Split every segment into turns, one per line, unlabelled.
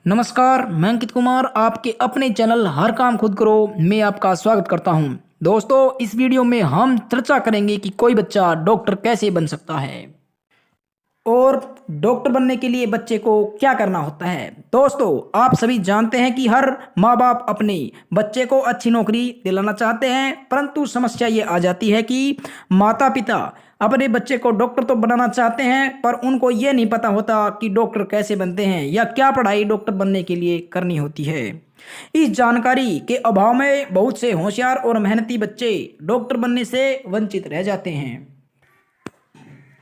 नमस्कार, मैं अंकित कुमार आपके अपने चैनल हर काम खुद करो में आपका स्वागत करता हूं। दोस्तों, इस वीडियो में हम चर्चा करेंगे कि कोई बच्चा डॉक्टर कैसे बन सकता है और डॉक्टर बनने के लिए बच्चे को क्या करना होता है। दोस्तों, आप सभी जानते हैं कि हर माँ बाप अपने बच्चे को अच्छी नौकरी दिलाना चाहते हैं, परंतु समस्या ये आ जाती है कि माता पिता अपने बच्चे को डॉक्टर तो बनाना चाहते हैं, पर उनको ये नहीं पता होता कि डॉक्टर कैसे बनते हैं या क्या पढ़ाई डॉक्टर बनने के लिए करनी होती है। इस जानकारी के अभाव में बहुत से होशियार और मेहनती बच्चे डॉक्टर बनने से वंचित रह जाते हैं।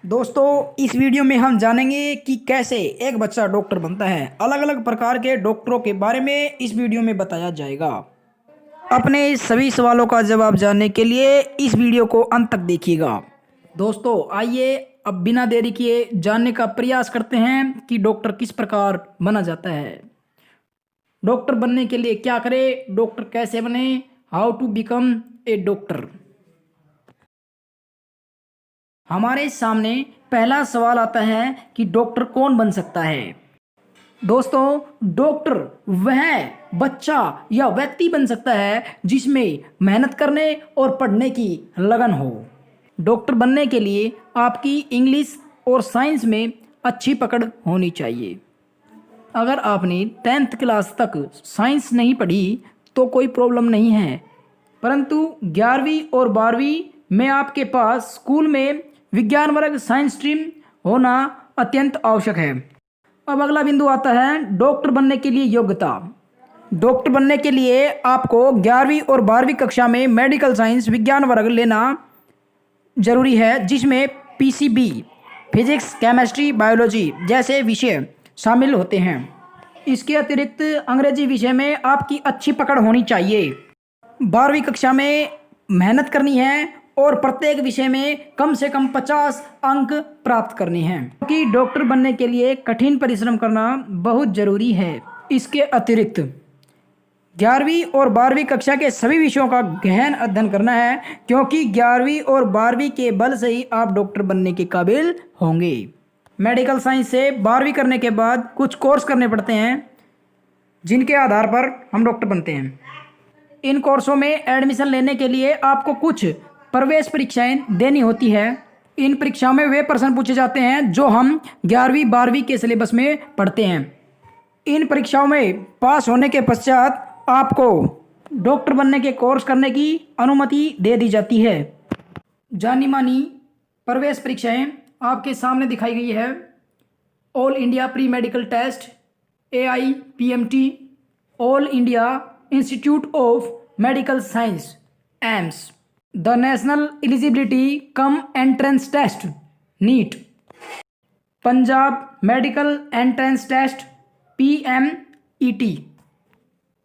दोस्तों, इस वीडियो में हम जानेंगे कि कैसे एक बच्चा डॉक्टर बनता है। अलग अलग प्रकार के डॉक्टरों के बारे में इस वीडियो में बताया जाएगा। अपने सभी सवालों का जवाब जानने के लिए इस वीडियो को अंत तक देखिएगा। दोस्तों, आइए अब बिना देरी किए जानने का प्रयास करते हैं कि डॉक्टर किस प्रकार बना जाता है। डॉक्टर बनने के लिए क्या करें, डॉक्टर कैसे बने, how to become a doctor. हमारे सामने पहला सवाल आता है कि डॉक्टर कौन बन सकता है। दोस्तों, डॉक्टर वह बच्चा या व्यक्ति बन सकता है जिसमें मेहनत करने और पढ़ने की लगन हो। डॉक्टर बनने के लिए आपकी इंग्लिश और साइंस में अच्छी पकड़ होनी चाहिए। अगर आपने 10th क्लास तक साइंस नहीं पढ़ी तो कोई प्रॉब्लम नहीं है, परंतु 11वीं और 12वीं में आपके पास स्कूल में विज्ञान वर्ग साइंस स्ट्रीम होना अत्यंत आवश्यक है। अब अगला बिंदु आता है डॉक्टर बनने के लिए योग्यता। डॉक्टर बनने के लिए आपको 11वीं और 12वीं कक्षा में मेडिकल साइंस विज्ञान वर्ग लेना जरूरी है, जिसमें पीसीबी फिजिक्स, केमिस्ट्री, बायोलॉजी जैसे विषय शामिल होते हैं। इसके अतिरिक्त अंग्रेजी विषय में आपकी अच्छी पकड़ होनी चाहिए। 12वीं कक्षा में मेहनत करनी है और प्रत्येक विषय में कम से कम 50 अंक प्राप्त करने हैं, क्योंकि डॉक्टर बनने के लिए कठिन परिश्रम करना बहुत जरूरी है। इसके अतिरिक्त 11वीं और 12वीं कक्षा के सभी विषयों का गहन अध्ययन करना है, क्योंकि 11वीं और 12वीं के बल से ही आप डॉक्टर बनने के काबिल होंगे। मेडिकल साइंस से 12वीं करने के बाद कुछ कोर्स करने पड़ते हैं, जिनके आधार पर हम डॉक्टर बनते हैं। इन कोर्सों में एडमिशन लेने के लिए आपको कुछ प्रवेश परीक्षाएं देनी होती है। इन परीक्षाओं में वे प्रश्न पूछे जाते हैं जो हम 11वीं 12वीं के सिलेबस में पढ़ते हैं। इन परीक्षाओं में पास होने के पश्चात आपको डॉक्टर बनने के कोर्स करने की अनुमति दे दी जाती है। जानी मानी प्रवेश परीक्षाएं आपके सामने दिखाई गई है। All India pre medical test, AIPMT, all India institute of medical science AIIMS, the national eligibility cum entrance test NEET, Punjab medical entrance test PMET।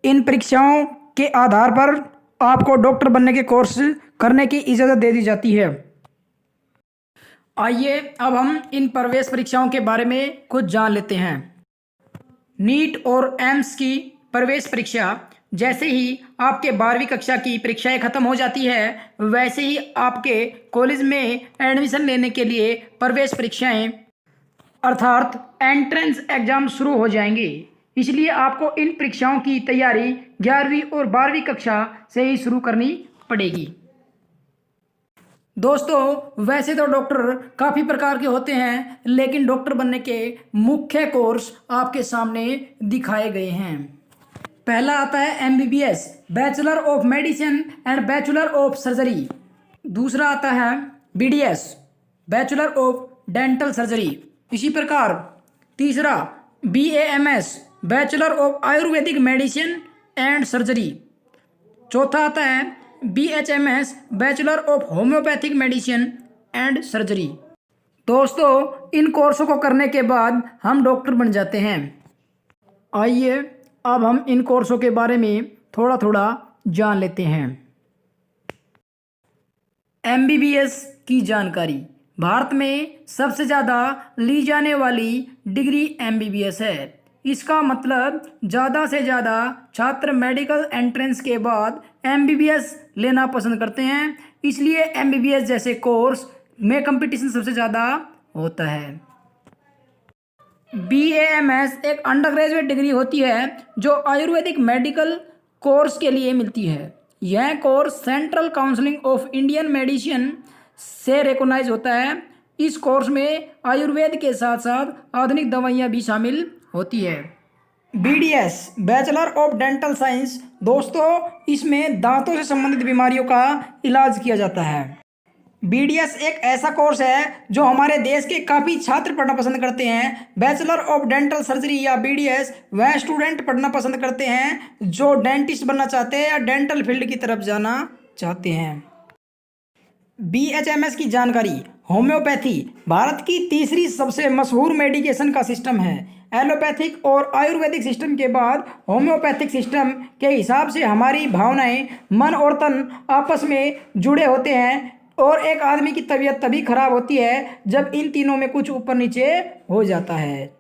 इन परीक्षाओं के आधार पर आपको डॉक्टर बनने के कोर्स करने की इजाज़त दे दी जाती है। आइए अब हम इन प्रवेश परीक्षाओं के बारे में कुछ जान लेते हैं। NEET और एम्स की प्रवेश परीक्षा जैसे ही आपके 12वीं कक्षा की परीक्षाएं खत्म हो जाती है, वैसे ही आपके कॉलेज में एडमिशन लेने के लिए प्रवेश परीक्षाएं अर्थात एंट्रेंस एग्जाम शुरू हो जाएंगे। इसलिए आपको इन परीक्षाओं की तैयारी 11वीं और 12वीं कक्षा से ही शुरू करनी पड़ेगी। दोस्तों, वैसे तो डॉक्टर काफ़ी प्रकार के होते हैं, लेकिन डॉक्टर बनने के मुख्य कोर्स आपके सामने दिखाए गए हैं। पहला आता है MBBS, bachelor of medicine and bachelor of surgery. दूसरा आता है BDS, bachelor of dental surgery. इसी प्रकार तीसरा BAMS, bachelor of Ayurvedic medicine and surgery. चौथा आता है BHMS, bachelor of homeopathic medicine and surgery. दोस्तों, इन कोर्सों को करने के बाद हम डॉक्टर बन जाते हैं। आइए अब हम इन कोर्सों के बारे में थोड़ा थोड़ा जान लेते हैं। MBBS की जानकारी। भारत में सबसे ज़्यादा ली जाने वाली डिग्री MBBS है। इसका मतलब ज़्यादा से ज़्यादा छात्र मेडिकल एंट्रेंस के बाद MBBS लेना पसंद करते हैं, इसलिए MBBS जैसे कोर्स में कंपटीशन सबसे ज़्यादा होता है। BAMS एक अंडर ग्रेजुएट डिग्री होती है जो आयुर्वेदिक मेडिकल कोर्स के लिए मिलती है। यह course central council of Indian medicine से रिकॉग्नाइज होता है। इस कोर्स में आयुर्वेद के साथ साथ आधुनिक दवाइयाँ भी शामिल होती है। BDS bachelor of dental science, दोस्तों इसमें दांतों से संबंधित बीमारियों का इलाज किया जाता है। BDS एक ऐसा कोर्स है जो हमारे देश के काफ़ी छात्र पढ़ना पसंद करते हैं। बैचलर ऑफ डेंटल सर्जरी या BDS वह स्टूडेंट पढ़ना पसंद करते हैं जो डेंटिस्ट बनना चाहते हैं या डेंटल फील्ड की तरफ जाना चाहते हैं। BHMS की जानकारी। होम्योपैथी भारत की तीसरी सबसे मशहूर मेडिकेशन का सिस्टम है। एलोपैथिक और आयुर्वेदिक सिस्टम के बाद होम्योपैथिक सिस्टम के हिसाब से हमारी भावनाएं, मन और तन आपस में जुड़े होते हैं और एक आदमी की तबीयत तभी खराब होती है जब इन तीनों में कुछ ऊपर नीचे हो जाता है।